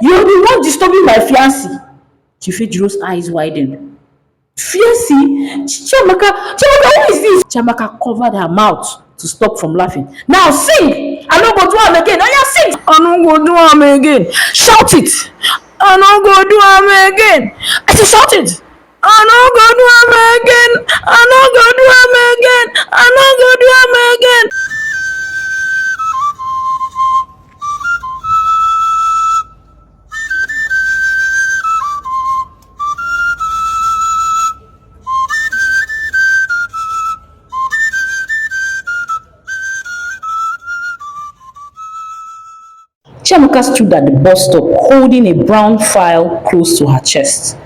you're the one disturbing my fiancé. Chifejiro's eyes widened. Fiancé? Chiamaka, who is this? Chiamaka covered her mouth to stop from laughing. Now sing! I no go do am again. Oya sing! I no go do am again. Shout it! I no go do am again. I say shout it! I no go do am again. I no go do am again. I no go do am again. Chiamaka stood at the bus stop holding a brown file close to her chest.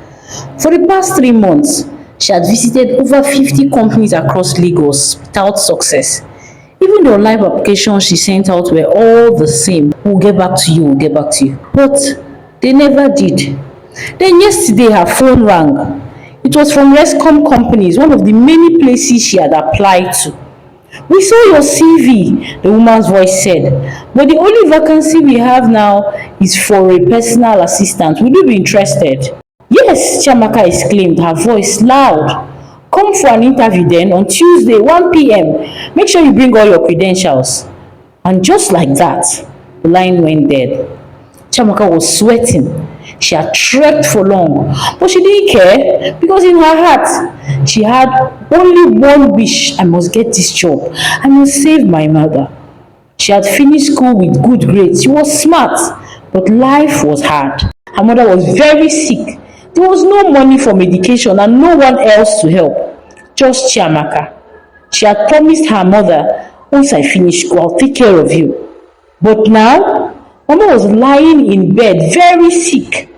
For the past 3 months, she had visited over 50 companies across Lagos without success. Even the live applications she sent out were all the same. We'll get back to you, we'll get back to you. But they never did. Then yesterday her phone rang. It was from Rescom Companies, one of the many places she had applied to. We saw your CV, the woman's voice said, but the only vacancy we have now is for a personal assistant. Would you be interested? Yes, Chiamaka exclaimed, her voice loud. Come for an interview then on Tuesday, 1 p.m. Make sure you bring all your credentials. And just like that, the line went dead. Chiamaka was sweating. She had trekked for long, but she didn't care because in her heart, she had only one wish: I must get this job. I must save my mother. She had finished school with good grades. She was smart, but life was hard. Her mother was very sick. There was no money for medication and no one else to help. Just Chiamaka. She had promised her mother, once I finish school, I'll take care of you. But now, Mama was lying in bed, very sick.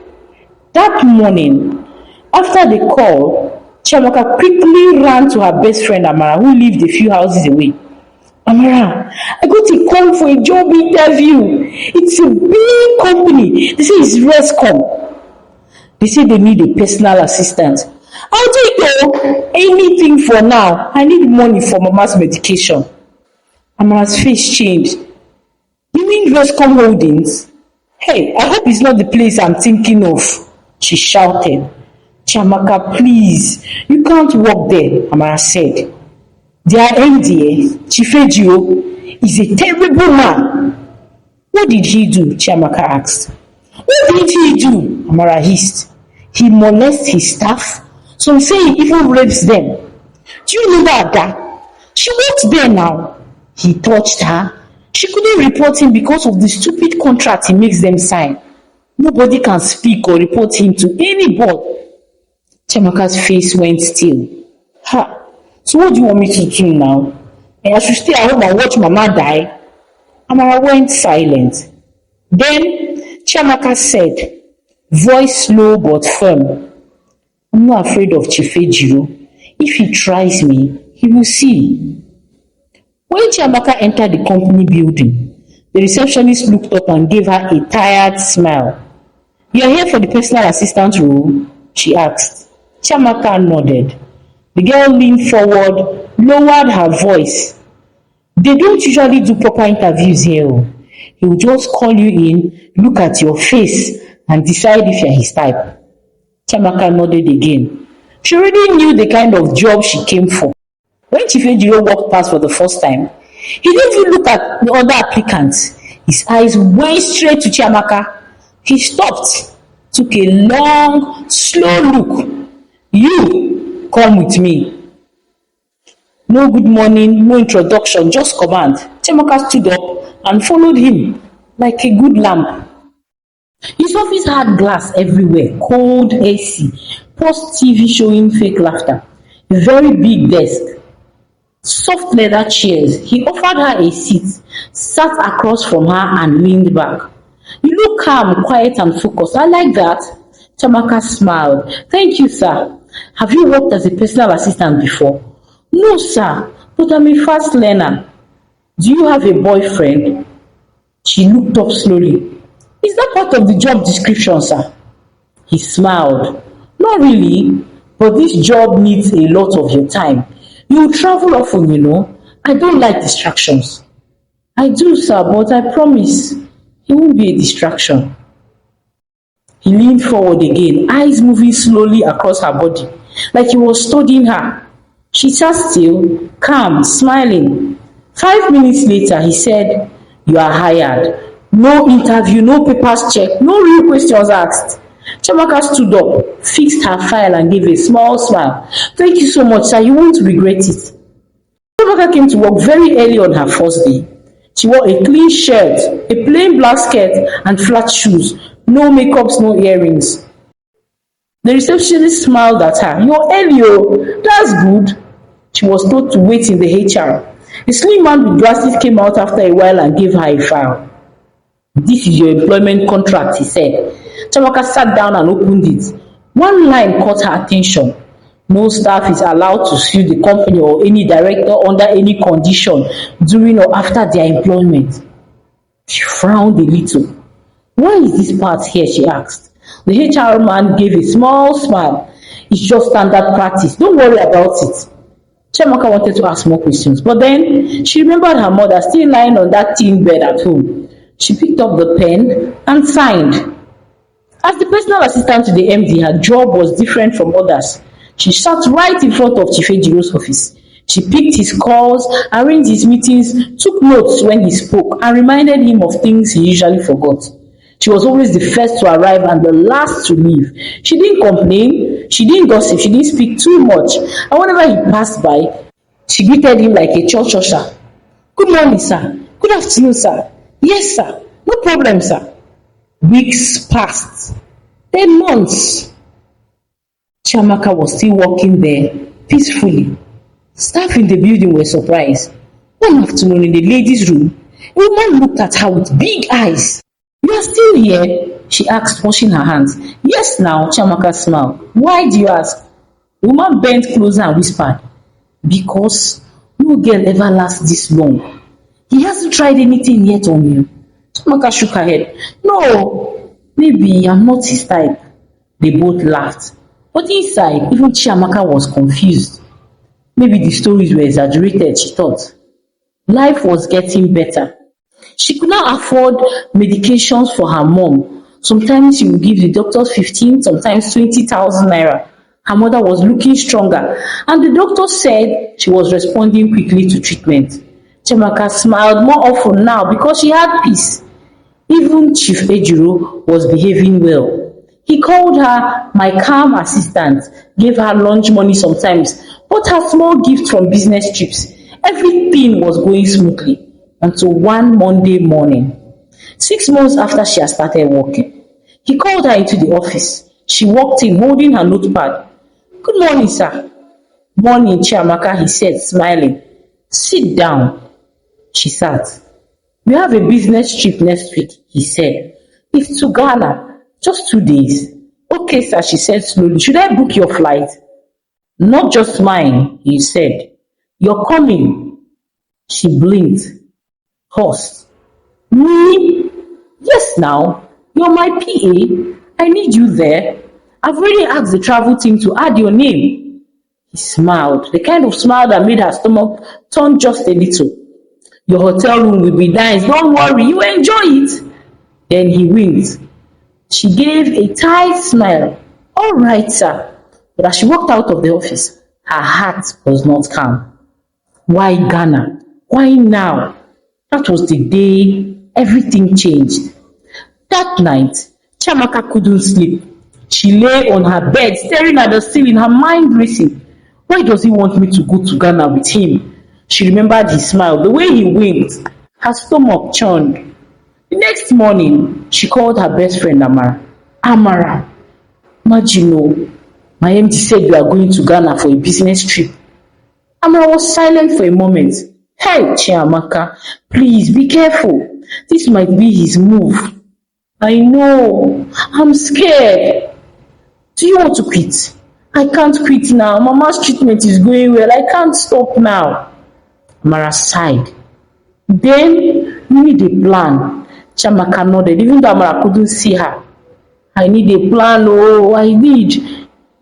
That morning, after the call, Chiamaka quickly ran to her best friend Amara, who lived a few houses away. Amara, I got a call for a job interview. It's a big company. They say it's Rescom. They say they need a personal assistant. I'll take anything for now. I need money for Mama's medication. Amara's face changed. You mean Rescom Holdings? Hey, I hope it's not the place I'm thinking of, she shouted. Chiamaka, please, you can't work there, Amara said. Their MD, Chifejiro, is a terrible man. What did he do? Chiamaka asked. What did he do? Amara hissed. He molests his staff. Some say he even rapes them. Do you know that? She works there now. He touched her. She couldn't report him because of the stupid contract he makes them sign. Nobody can speak or report him to anybody. Chiamaka's face went still. Ha! So what do you want me to do now? I should stay at home and watch Mama die? Amara went silent. Then Chiamaka said, voice low but firm, I'm not afraid of Chifejiro. If he tries me, he will see. When Chiamaka entered the company building, the receptionist looked up and gave her a tired smile. You are here for the personal assistant role? She asked. Chiamaka nodded. The girl leaned forward, lowered her voice. They don't usually do proper interviews here. He will just call you in, look at your face, and decide if you're his type. Chiamaka nodded again. She already knew the kind of job she came for. When Chifejiro walked past for the first time, he didn't even look at the other applicants. His eyes went straight to Chiamaka. He stopped, took a long, slow look. You, come with me. No good morning, no introduction, just command. Chiamaka stood up and followed him like a good lamb. His office had glass everywhere, cold AC, post TV showing fake laughter, a very big desk, soft leather chairs. He offered her a seat, sat across from her and leaned back. You look calm, quiet and focused. I like that. Chiamaka smiled. Thank you, sir. Have you worked as a personal assistant before? No, sir, but I'm a fast learner. Do you have a boyfriend? She looked up slowly. Is that part of the job description, sir? He smiled. Not really, but this job needs a lot of your time. You will travel often, you know. I don't like distractions. I do, sir, but I promise it won't be a distraction. He leaned forward again, eyes moving slowly across her body, like he was studying her. She sat still, calm, smiling. 5 minutes later, he said, "You are hired. No interview, no papers checked, no real questions asked." Chiamaka stood up, fixed her file, and gave a small smile. "Thank you so much, sir. You won't regret it." Chiamaka came to work very early on her first day. She wore a clean shirt, a plain black skirt, and flat shoes. No makeups, no earrings. The receptionist smiled at her. "You're early, oh, that's good." She was told to wait in the HR. A slim man with glasses came out after a while and gave her a file. "This is your employment contract," he said. Chiamaka sat down and opened it. One line caught her attention. "No staff is allowed to sue the company or any director under any condition during or after their employment." She frowned a little. "Why is this part here?" she asked. The HR man gave a small smile. "It's just standard practice. Don't worry about it." Chiamaka wanted to ask more questions, but then she remembered her mother still lying on that thin bed at home. She picked up the pen and signed. As the personal assistant to the MD, her job was different from others. She sat right in front of Chief Ejiro's office. She picked his calls, arranged his meetings, took notes when he spoke, and reminded him of things he usually forgot. She was always the first to arrive and the last to leave. She didn't complain, she didn't gossip, she didn't speak too much. And whenever he passed by, she greeted him like a church usher. "Good morning, sir. Good afternoon, sir. Yes, sir. No problem, sir." Weeks passed, then months. Chiamaka was still working there peacefully. Staff in the building were surprised. One afternoon in the ladies' room, a woman looked at her with big eyes. "You are still here?" she asked, washing her hands. "Yes, now," Chiamaka smiled. "Why do you ask?" The woman bent closer and whispered, "Because no girl ever lasts this long. He hasn't tried anything yet on you." Chiamaka shook her head. "No, maybe I'm not his type." They both laughed. But inside, even Chiamaka was confused. Maybe the stories were exaggerated, she thought. Life was getting better. She could now afford medications for her mom. Sometimes she would give the doctors 15, sometimes 20,000 naira. Her mother was looking stronger, and the doctor said she was responding quickly to treatment. Chiamaka smiled more often now because she had peace. Even Chief Ejiro was behaving well. He called her my calm assistant, gave her lunch money sometimes, bought her small gifts from business trips. Everything was going smoothly until one Monday morning. 6 months after she had started working, he called her into the office. She walked in holding her notepad. "Good morning, sir." "Morning, Chiamaka," he said, smiling. "Sit down." She sat. "We have a business trip next week," he said. "It's to Ghana. Just 2 days." "Okay, sir," she said slowly. "Should I book your flight?" "Not just mine," he said. "You're coming." She blinked. Paused. "Me?" "Yes, now. You're my PA. I need you there. I've already asked the travel team to add your name." He smiled, the kind of smile that made her stomach turn just a little. "Your hotel room will be nice. Don't worry, you enjoy it." Then he winked. She gave a tight smile. "All right, sir." But as she walked out of the office, her heart was not calm. Why Ghana? Why now? That was the day everything changed. That night, Chiamaka couldn't sleep. She lay on her bed staring at the ceiling, her mind racing. Why does he want me to go to Ghana with him? She remembered his smile, the way he winked. Her stomach churned. The next morning, she called her best friend Amara. "Amara, Majino, my MD said we are going to Ghana for a business trip." Amara was silent for a moment. "Hey, Chiamaka, please be careful. This might be his move." "I know. I'm scared." "Do you want to quit?" "I can't quit now. Mama's treatment is going well. I can't stop now." Amara sighed. "Then you need a plan." Chiamaka nodded, even though Amara couldn't see her. "I need a plan, oh, I need."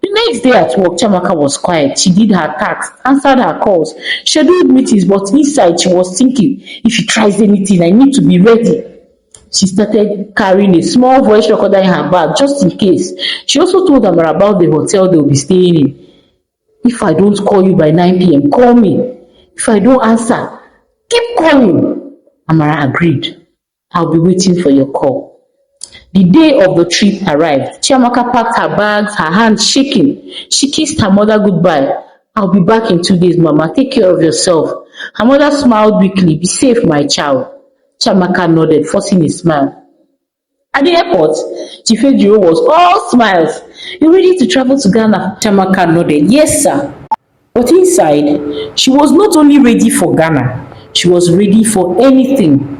The next day at work, Chiamaka was quiet. She did her tasks, answered her calls, scheduled meetings, but inside she was thinking, if he tries anything, I need to be ready. She started carrying a small voice recorder in her bag just in case. She also told Amara about the hotel they'll be staying in. If I don't call you by 9 p.m., call me. If I don't answer, keep calling. Amara agreed. I'll be waiting for your call. The day of the trip arrived. Chiamaka packed her bags, her hands shaking. She kissed her mother goodbye. I'll be back in 2 days, Mama. Take care of yourself. Her mother smiled weakly. Be safe, my child. Chiamaka nodded, forcing a smile. At the airport, Chifejiro was all smiles. You ready to travel to Ghana? Chiamaka nodded. Yes, sir. But inside, she was not only ready for Ghana, she was ready for anything.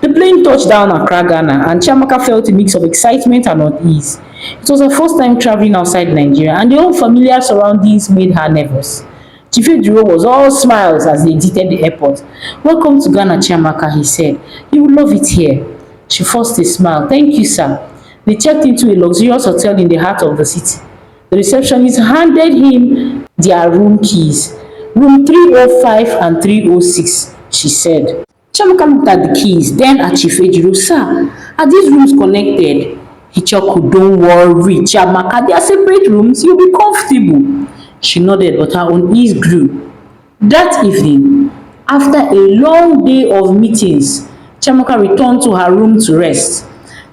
The plane touched down Accra, Ghana, and Chiamaka felt a mix of excitement and unease. It was her first time traveling outside Nigeria, and the unfamiliar surroundings made her nervous. Chifejiro was all smiles as they exited the airport. Welcome to Ghana, Chiamaka, he said. You will love it here. She forced a smile. Thank you, sir. They checked into a luxurious hotel in the heart of the city. The receptionist handed him their room keys. Room 305 and 306, she said. Chiamaka looked at the keys, then at Chifejiro. Sir, are these rooms connected? He chuckled. Don't worry, Chiamaka, they are separate rooms. You'll be comfortable. She nodded, but her unease grew. That evening, after a long day of meetings, Chiamaka returned to her room to rest.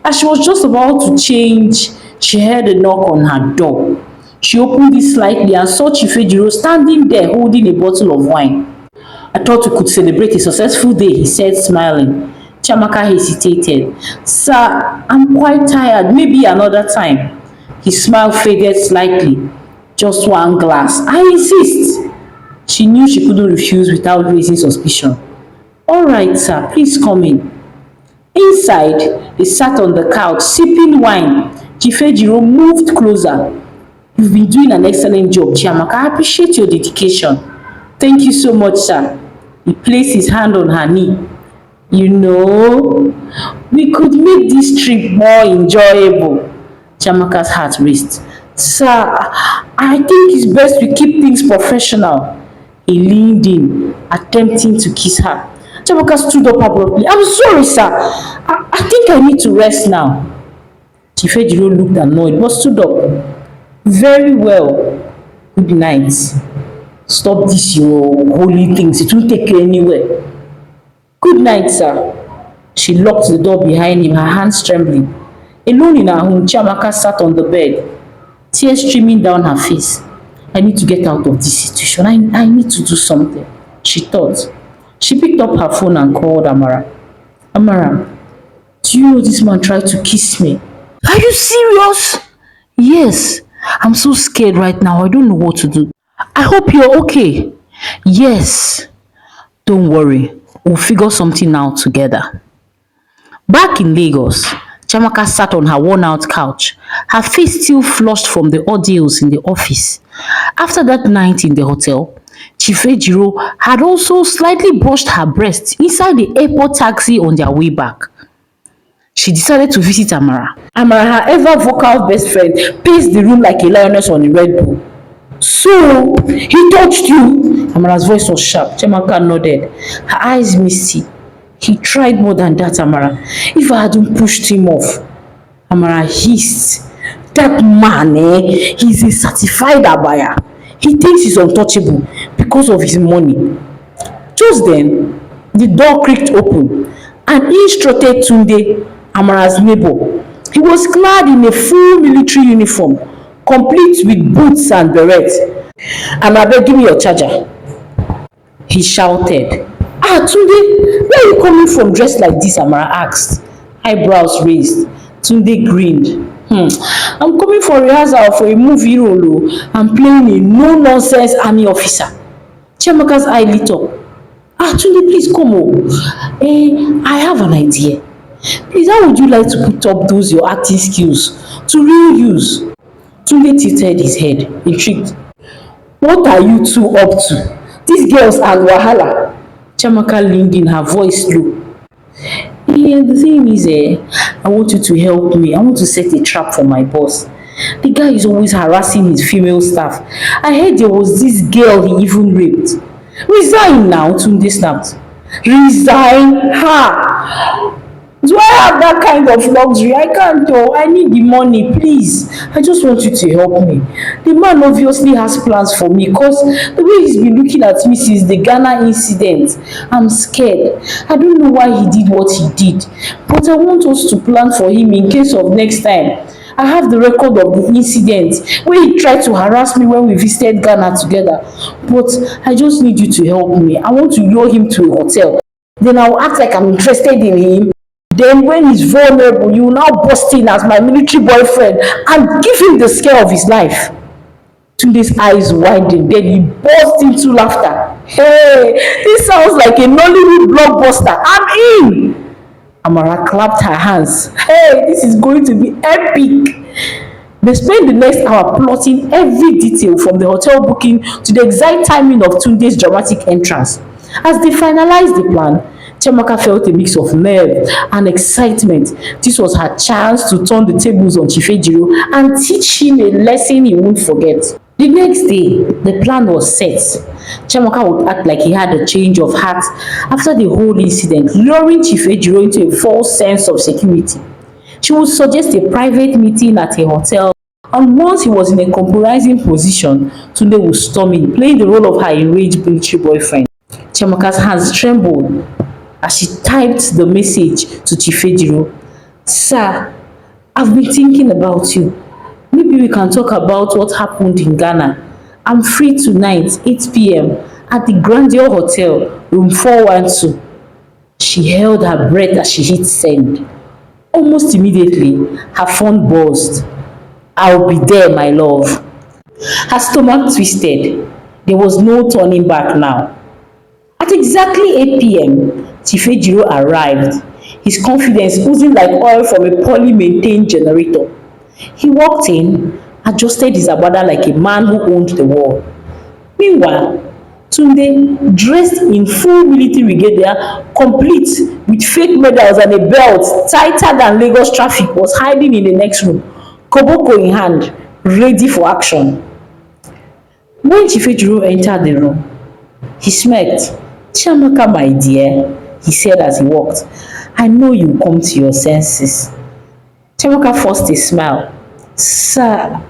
As she was just about to change, she heard a knock on her door. She opened it slightly and saw Chifejiro standing there holding a bottle of wine. I thought we could celebrate a successful day, he said, smiling. Chiamaka hesitated. Sir, I'm quite tired. Maybe another time. His smile faded slightly. Just one glass. I insist. She knew she couldn't refuse without raising suspicion. All right, sir. Please come in. Inside, they sat on the couch, sipping wine. Chifejiro moved closer. You've been doing an excellent job, Chiamaka. I appreciate your dedication. Thank you so much, sir. He placed his hand on her knee. You know, we could make this trip more enjoyable. Chiamaka's heart raced. Sir, I think it's best we keep things professional. He leaned in, attempting to kiss her. Chiamaka stood up abruptly. I'm sorry, sir. I think I need to rest now. Chifejiro looked annoyed but stood up. Very well. Good night. Stop this your holy things. It won't take you anywhere. Good night, sir. She locked the door behind him, her hands trembling. Alone in her home, Chiamaka sat on the bed, tears streaming down her face. I need to get out of this situation. I need to do something, she thought. She picked up her phone and called Amara. Amara, do you know this man tried to kiss me? Are you serious? Yes. I'm so scared right now. I don't know what to do. I hope you're okay. Yes. Don't worry. We'll figure something out together. Back in Lagos, Chiamaka sat on her worn-out couch, her face still flushed from the ordeals in the office. After that night in the hotel, Chifejiro had also slightly brushed her breasts inside the airport taxi on their way back. She decided to visit Amara. Amara, her ever vocal best friend, paced the room like a lioness on a Red Bull. So, he touched you? Amara's voice was sharp. Chiamaka nodded, her eyes misty. He tried more than that, Amara. If I hadn't pushed him off. Amara hissed. That man, he's a certified abaya. He thinks he's untouchable because of his money. Just then, the door creaked open and in strutted Tunde, Amara's neighbor. He was clad in a full military uniform, complete with boots and beret. Amara, give me your charger. He shouted. Ah, Tunde, where are you coming from dressed like this? Amara asked, eyebrows raised. Tunde grinned. I'm coming for rehearsal for a movie role. I'm playing a no-nonsense army officer. Chiamaka's eye lit up. Ah, Tunde, please come on. I have an idea. Please, how would you like to put up those your acting skills to real use? Tunde tilted his head, intrigued. What are you two up to? These girls are wahala. Chiamaka leaned in, her voice low. The thing is, I want you to help me. I want to set a trap for my boss. The guy is always harassing his female staff. I heard there was this girl he even raped. Resign now, Tunde snapped. Resign? Ha! Do I have that kind of luxury? I can't oh, I need the money, please. I just want you to help me. The man obviously has plans for me because the way he's been looking at me since the Ghana incident, I'm scared. I don't know why he did what he did, but I want us to plan for him in case of next time. I have the record of the incident where he tried to harass me when we visited Ghana together. But I just need you to help me. I want to lure him to a hotel. Then I'll act like I'm interested in him. Then when he's vulnerable, you will now burst in as my military boyfriend and give him the scare of his life. Tunde's eyes widened, then he burst into laughter. Hey, this sounds like a Nollywood blockbuster. I'm in! Amara clapped her hands. Hey, this is going to be epic. They spent the next hour plotting every detail from the hotel booking to the exact timing of Tunde's dramatic entrance. As they finalized the plan, Chiamaka felt a mix of nerve and excitement. This was her chance to turn the tables on Chifejiro and teach him a lesson he won't forget. The next day, the plan was set. Chiamaka would act like he had a change of heart after the whole incident, luring Chifejiro into a false sense of security. She would suggest a private meeting at a hotel, and once he was in a compromising position, Tunde would storm in, playing the role of her enraged military boyfriend. Chiamaka's hands trembled as she typed the message to Chifejiro. Sir, I've been thinking about you. Maybe we can talk about what happened in Ghana. I'm free tonight, 8 p.m. at the Grandeur Hotel, room 412. She held her breath as she hit send. Almost immediately, her phone buzzed. I'll be there, my love. Her stomach twisted. There was no turning back now. At exactly 8 p.m., Chifejiro arrived, his confidence oozing like oil from a poorly maintained generator. He walked in, adjusted his agbada like a man who owned the world. Meanwhile, Tunde, dressed in full military regalia, complete with fake medals and a belt tighter than Lagos traffic, was hiding in the next room, koboko in hand, ready for action. When Chifejiro entered the room, he smirked. Chiamaka, my dear, he said as he walked, I know you come to your senses. Chiamaka forced a smile. Sir,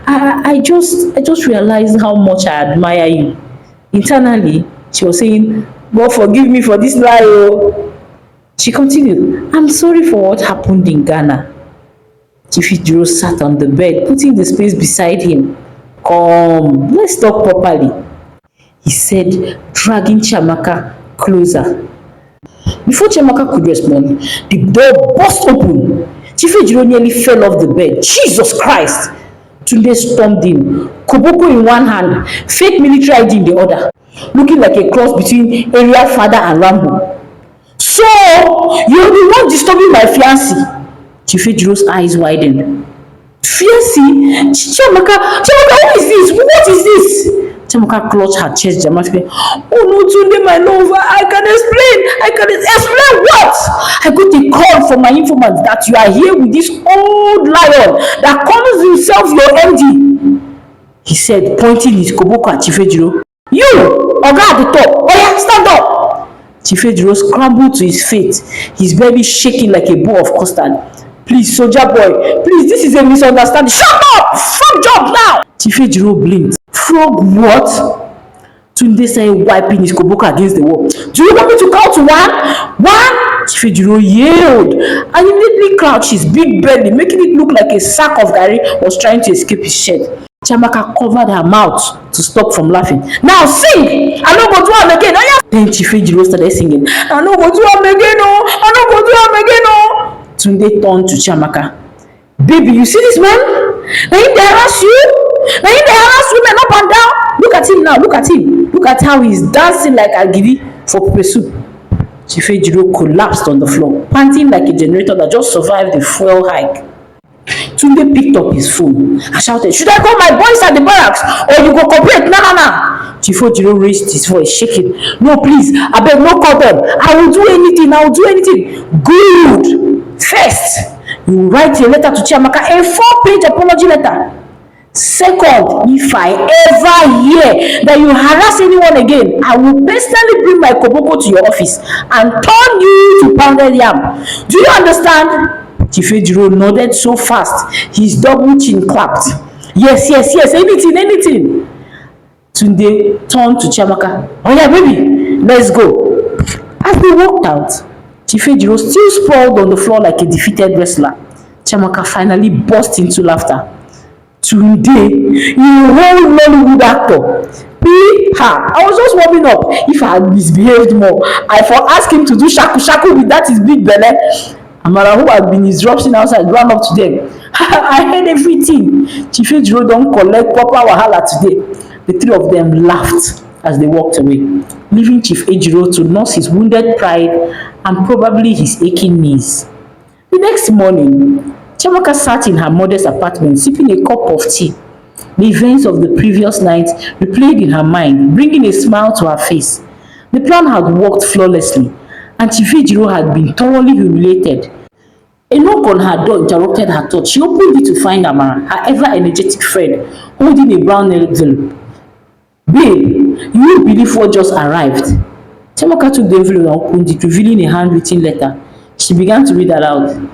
I just realized how much I admire you. Internally, she was saying, God forgive me for this lie. Oh. She continued, I'm sorry for what happened in Ghana. Chifejiro sat on the bed, putting the space beside him. Come, let's talk properly, he said, dragging Chiamaka closer. Before Chiamaka could respond, the door burst open. Chifejiro nearly fell off the bed. Jesus Christ! Tunde stormed in, koboko in one hand, fake military ID in the other, looking like a cross between Area Father and Rambo. So, you're the one disturbing my fiancé? Chifejiro's eyes widened. Fiancé? Chiamaka, who is this? What is this? Chiamaka clutched her chest dramatically. Oh no, Tunde, my love, I can explain. I can explain what? I got a call from my informant that you are here with this old lion that calls himself your MD. He said, pointing his koboko at Chifejiro. You, Oga at the top. Oh yeah, stand up. Chifejiro scrambled to his feet, his belly shaking like a bowl of custard. Please, soldier boy, please, this is a misunderstanding. Shut up! Frog jump now! Chifejiro blinked. Frog what? Tunde started wiping his koboko against the wall. Do you want me to count to one? One? Chifejiro yelled and immediately crouched his big belly, making it look like a sack of garri was trying to escape his shed. Chiamaka covered her mouth to stop from laughing. Now sing! I no go do am again. Then Chifejiro started singing. I no go do am again, oh! I no go do am again, oh! Tunde turned to Chiamaka. Baby, you see this man? Now him dey harass you? Now him dey harass women up and down? Look at him now, look at him. Look at how he's dancing like Agidi for pepper soup. Chifejiro collapsed on the floor, panting like a generator that just survived the fuel hike. Tunde picked up his phone and shouted, should I call my boys at the barracks or you go cooperate? Nah. Chifejiro raised his voice, shaking. No, please, abeg, no call them. I will do anything. Good. First, you write a letter to Chiamaka, a 4-page apology letter. Second, if I ever hear that you harass anyone again, I will personally bring my koboko to your office and turn you to pounded yam. Do you understand? Chief Ejiro nodded so fast, his double chin clapped. Yes, yes, yes, anything, anything. Tunde turned to Chiamaka. Oh yeah, baby, let's go. As they walked out, Chief Ejiro still sprawled on the floor like a defeated wrestler. Chiamaka finally burst into laughter. Today, you whole Nollywood actor. I was just warming up. If I had misbehaved more, I for ask him to do shaku shaku with that his big belle. Amara, who had been disrupting outside, ran up to them. I heard everything. Chief Ejiro don collect proper wahala today. The three of them laughed as they walked away, leaving Chief Ejiro to nurse his wounded pride and probably his aching knees. The next morning, Chiamaka sat in her mother's apartment sipping a cup of tea. The events of the previous night replayed in her mind, bringing a smile to her face. The plan had worked flawlessly, and Chief Ejiro had been thoroughly humiliated. A knock on her door interrupted her thoughts. She opened it to find Amara, her ever-energetic friend, holding a brown envelope. Babe, you won't believe what just arrived. Chiamaka took the envelope and opened it, revealing a handwritten letter. She began to read aloud.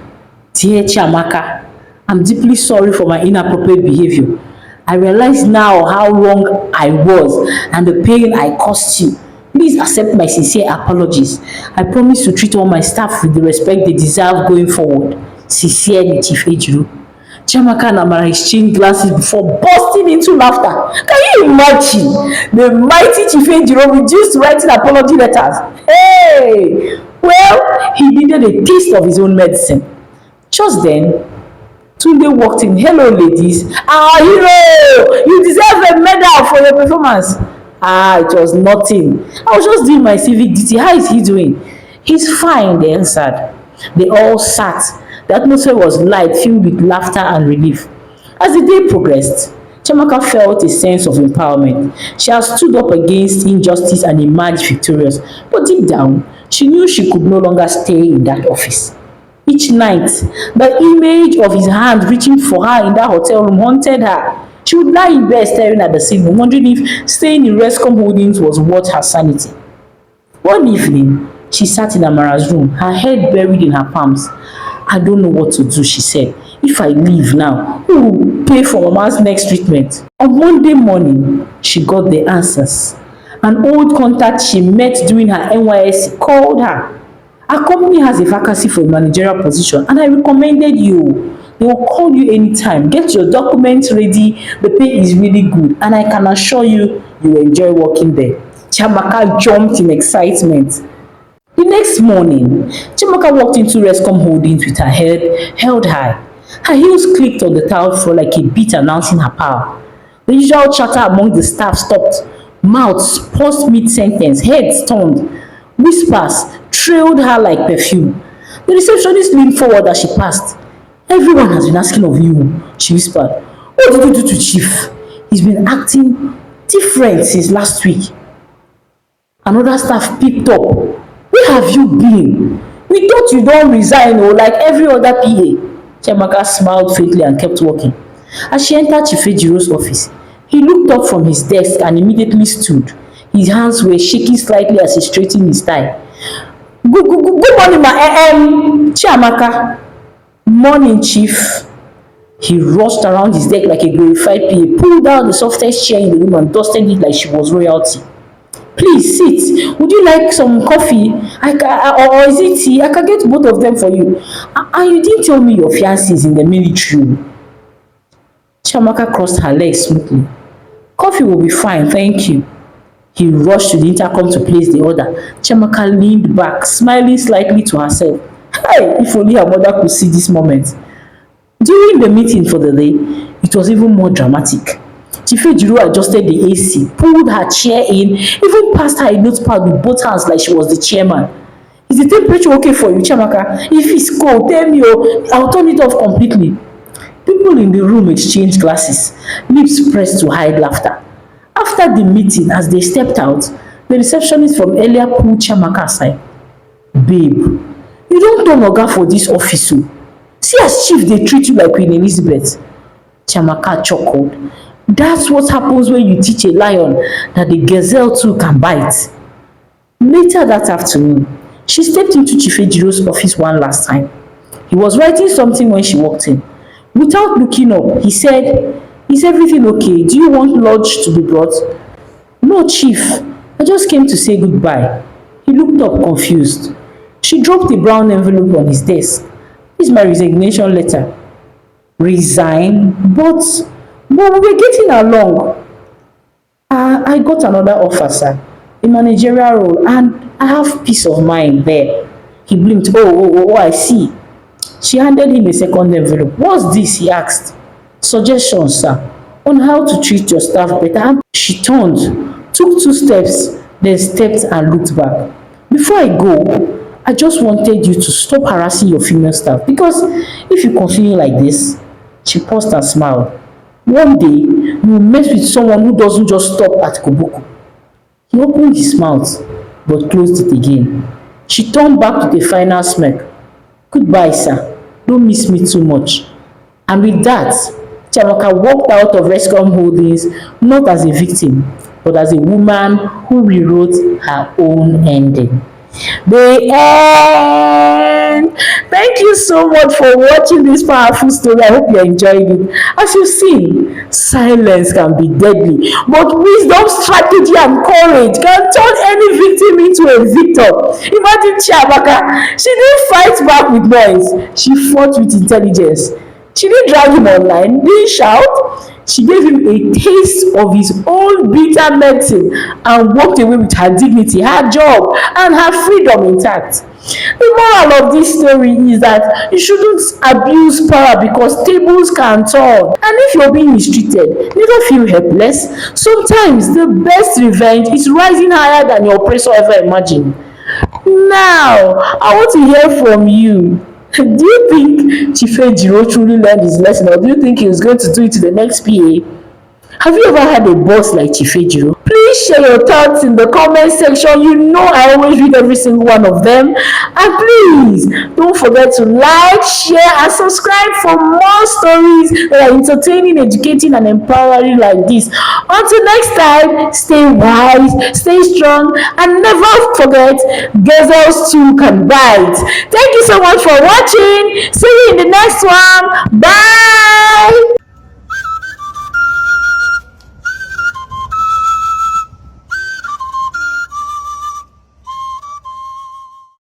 Dear Chiamaka, I'm deeply sorry for my inappropriate behavior. I realize now how wrong I was and the pain I caused you. Please accept my sincere apologies. I promise to treat all my staff with the respect they deserve going forward. Sincerely, Chief Ejiro. Chiamaka and Amara exchanged glances before bursting into laughter. Can you imagine the mighty Chief Ejiro reduced to writing apology letters? Hey! Well, he needed a taste of his own medicine. Just then, Tunde walked in. Hello, ladies. Hero! You deserve a medal for your performance. It was nothing. I was just doing my civic duty. How is he doing? He's fine, they answered. They all sat. The atmosphere was light, filled with laughter and relief. As the day progressed, Chiamaka felt a sense of empowerment. She had stood up against injustice and emerged victorious. But deep down, she knew she could no longer stay in that office. Each night, the image of his hand reaching for her in that hotel room haunted her. She would lie in bed staring at the ceiling, wondering if staying in Rescom Holdings was worth her sanity. One evening, she sat in Amara's room, her head buried in her palms. I don't know what to do, she said. If I leave now, who will pay for Mama's next treatment? On Monday morning, she got the answers. An old contact she met during her NYSC called her. Our company has a vacancy for a managerial position and I recommended you. They will call you anytime. Get your documents ready. The pay is really good and I can assure you, you will enjoy working there. Chiamaka jumped in excitement. The next morning, Chiamaka walked into Rescom Holdings with her head held high. Her heels clicked on the tile floor like a beat announcing her power. The usual chatter among the staff stopped. Mouths paused mid-sentence, heads turned. Whispers trailed her like perfume. The receptionist leaned forward as she passed. Everyone has been asking of you, she whispered. What did you do to Chief? He's been acting different since last week. Another staff picked up. Where have you been? We thought you don't resign like every other PA. Chiamaka smiled faintly and kept walking. As she entered Chief Ejiro's office, he looked up from his desk and immediately stood. His hands were shaking slightly as he straightened his tie. Good morning, Chiamaka. Morning, Chief. He rushed around his desk like a glorified PA, pulled out the softest chair in the room and dusted it like she was royalty. Please sit. Would you like some coffee? Or is it tea? I can get both of them for you. And you didn't tell me your fiancé is in the military. Chiamaka crossed her legs smoothly. Coffee will be fine, thank you. He rushed to the intercom to place the order. Chiamaka leaned back, smiling slightly to herself. Hey, if only her mother could see this moment. During the meeting for the day, it was even more dramatic. Chief Ejiro adjusted the AC, pulled her chair in, even passed her a notepad with both hands like she was the chairman. Is the temperature okay for you, Chiamaka? If it's cold, tell me, I'll turn it off completely. People in the room exchanged glances, lips pressed to hide laughter. After the meeting, as they stepped out, the receptionist from earlier pulled Chiamaka aside. Babe, you don't turn oga for this office. See as chief they treat you like Queen Elizabeth. Chiamaka chuckled. That's what happens when you teach a lion that the gazelle too can bite. Later that afternoon, she stepped into Chief Ejiro's office one last time. He was writing something when she walked in. Without looking up, he said, "Is everything okay? Do you want lunch to be brought?" "No, Chief. I just came to say goodbye." He looked up confused. She dropped a brown envelope on his desk. "This is my resignation letter." "Resign? But we were getting along." I got another offer, sir. A managerial role, and I have peace of mind there." He blinked. Oh, I see." She handed him a second envelope. "What's this?" he asked. "Suggestions, sir, on how to treat your staff better." And she turned, took 2 steps, then stepped and looked back. "Before I go, I just wanted you to stop harassing your female staff, because if you continue like this," she paused and smiled, "one day you will mess with someone who doesn't just stop at koboko." He opened his mouth but closed it again. She turned back with a final smirk. "Goodbye, sir. Don't miss me too much." And with that, Chiamaka walked out of Rescom Holdings not as a victim, but as a woman who rewrote her own ending. The end. Thank you so much for watching this powerful story. I hope you enjoyed it. As you've seen, silence can be deadly, but wisdom, strategy, and courage can turn any victim into a victor. Imagine Chiamaka. She didn't fight back with noise. She fought with intelligence. She didn't drag him online, didn't shout. She gave him a taste of his own bitter medicine and walked away with her dignity, her job, and her freedom intact. The moral of this story is that you shouldn't abuse power, because tables can turn. And if you're being mistreated, never feel helpless. Sometimes the best revenge is rising higher than your oppressor ever imagined. Now, I want to hear from you. Do you think Chief Ejiro truly learned his lesson, or do you think he was going to do it to the next PA? Have you ever had a boss like Chief Ejiro? Please share your thoughts in the comment section. You know I always read every single one of them. And please don't forget to like, share, and subscribe for more stories that are entertaining, educating, and empowering like this. Until next time, stay wise, stay strong, and never forget, gazelles too can bite. Thank you so much for watching. See you in the next one. Bye.